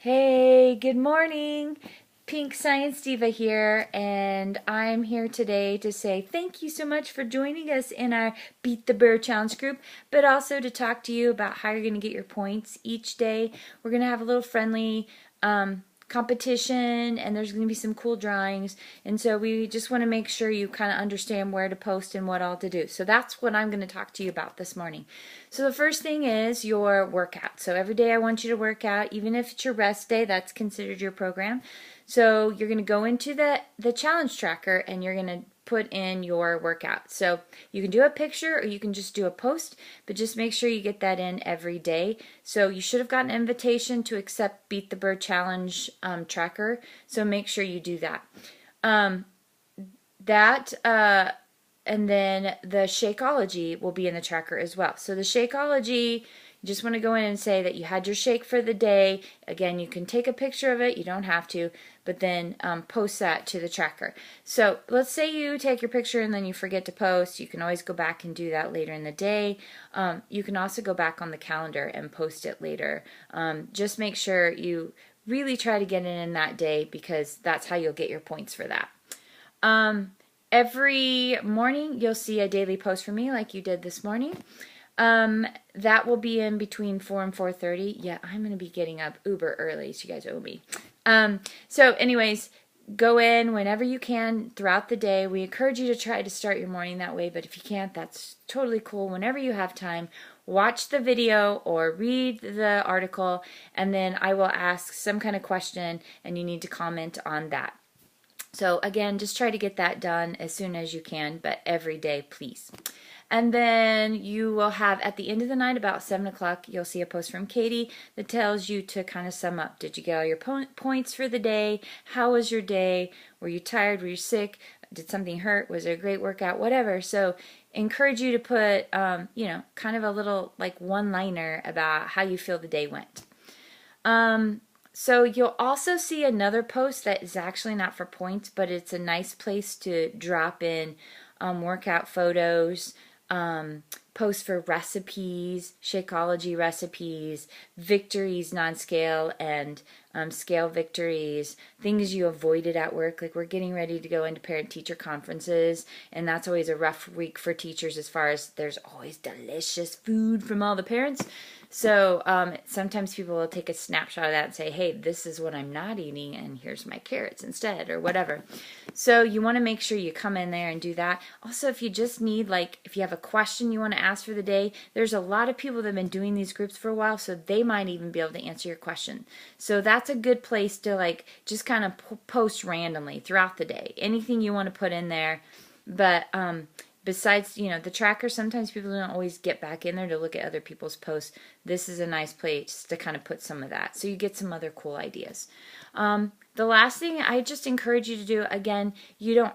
Hey, good morning. Pink Science Diva here, and I'm here today to say thank you so much for joining us in our Beat the Bear Challenge group, but also to talk to you about how you're going to get your points each day. We're going to have a little friendly competition, and there's going to be some cool drawings, and so we just want to make sure you kind of understand where to post and what all to do. So that's what I'm going to talk to you about this morning. So the first thing is your workout. So every day I want you to work out, even if it's your rest day, that's considered your program. So you're going to go into the challenge tracker and you're going to put in your workout. So you can do a picture or you can just do a post, but just make sure you get that in every day. So you should have gotten an invitation to accept Beat the Bird Challenge tracker, so make sure you do that. And then the Shakeology will be in the tracker as well. So the Shakeology, you just want to go in and say that you had your shake for the day. Again, you can take a picture of it. You don't have to, but then post that to the tracker. So let's say you take your picture and then you forget to post. You can always go back and do that later in the day. You can also go back on the calendar and post it later. Just make sure you really try to get it in that day because that's how you'll get your points for that. Every morning you'll see a daily post from me like you did this morning. That will be in between 4 and 4:30. Yeah, I'm going to be getting up uber early, so you guys owe me. So anyways, go in whenever you can throughout the day. We encourage you to try to start your morning that way, but if you can't, that's totally cool. Whenever you have time, watch the video or read the article, and then I will ask some kind of question, and you need to comment on that. So again, just try to get that done as soon as you can, but every day, please. And then you will have, at the end of the night, about 7 o'clock, you'll see a post from Katie that tells you to kind of sum up. Did you get all your points for the day? How was your day? Were you tired? Were you sick? Did something hurt? Was it a great workout? Whatever. So encourage you to put, kind of a little like one-liner about how you feel the day went. So you'll also see another post that is actually not for points, but it's a nice place to drop in workout photos, posts for recipes, Shakeology recipes, victories, non-scale, and scale victories, things you avoided at work. Like we're getting ready to go into parent-teacher conferences, and that's always a rough week for teachers as far as there's always delicious food from all the parents. So sometimes people will take a snapshot of that and say, hey, this is what I'm not eating, and here's my carrots instead, or whatever. So you want to make sure you come in there and do that. Also, if you just need, like, if you have a question you want to ask for the day, there's a lot of people that have been doing these groups for a while, so they might even be able to answer your question. So that's a good place to, like, just kind of post randomly throughout the day. Anything you want to put in there. But besides, the tracker, sometimes people don't always get back in there to look at other people's posts. This is a nice place to kind of put some of that. So you get some other cool ideas. The last thing I just encourage you to do, again, you don't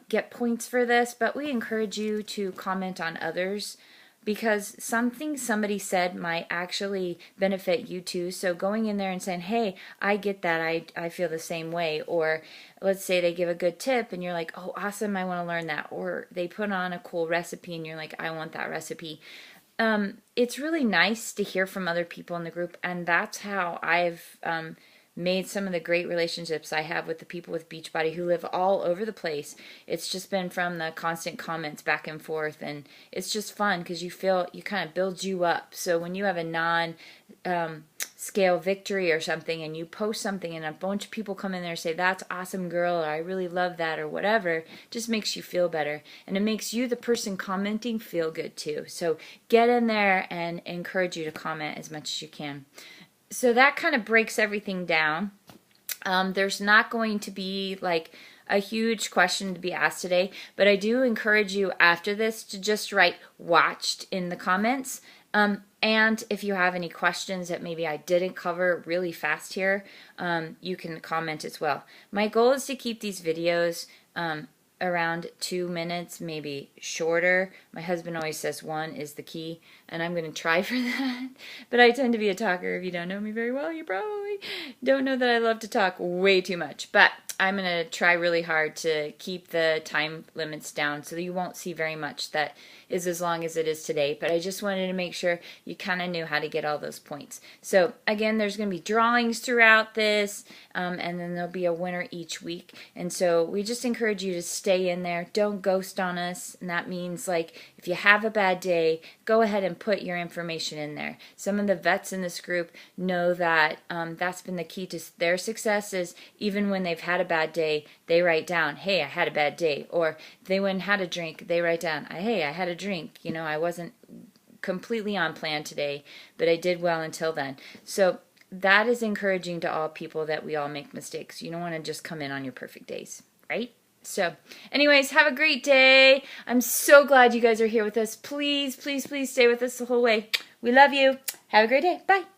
get points for this, but we encourage you to comment on others because something somebody said might actually benefit you too. So going in there and saying, hey, I get that, I feel the same way. Or let's say they give a good tip and you're like, oh, awesome, I want to learn that. Or they put on a cool recipe and you're like, I want that recipe. It's really nice to hear from other people in the group, and that's how I've made some of the great relationships I have with the people with Beachbody who live all over the place. It's just been from the constant comments back and forth, and it's just fun because you feel, you kind of builds you up. So when you have a non-scale victory or something and you post something and a bunch of people come in there and say, that's awesome, girl, or I really love that, or whatever, it just makes you feel better. And it makes you, the person commenting, feel good too. So get in there and encourage you to comment as much as you can. So that kind of breaks everything down. There's not going to be like a huge question to be asked today, but I do encourage you after this to just write watched in the comments. And if you have any questions that maybe I didn't cover really fast here, you can comment as well. My goal is to keep these videos around 2 minutes, maybe shorter. My husband always says 1 is the key, and I'm going to try for that. But I tend to be a talker. If you don't know me very well, you probably don't know that I love to talk way too much. But I'm going to try really hard to keep the time limits down so that you won't see very much that is as long as it is today. But I just wanted to make sure you kind of knew how to get all those points. So again, there's going to be drawings throughout this, and then there'll be a winner each week. And so we just encourage you to stay in there. Don't ghost on us. And that means, like, if you have a bad day, go ahead and put your information in there. Some of the vets in this group know that that's been the key to their success, is even when they've had a bad day, they write down, hey, I had a bad day. Or if they went and had a drink, they write down, hey, I had a drink. You know, I wasn't completely on plan today, but I did well until then. So that is encouraging to all people, that we all make mistakes. You don't want to just come in on your perfect days, right? So anyways, have a great day. I'm so glad you guys are here with us. Please, please, please stay with us the whole way. We love you. Have a great day. Bye.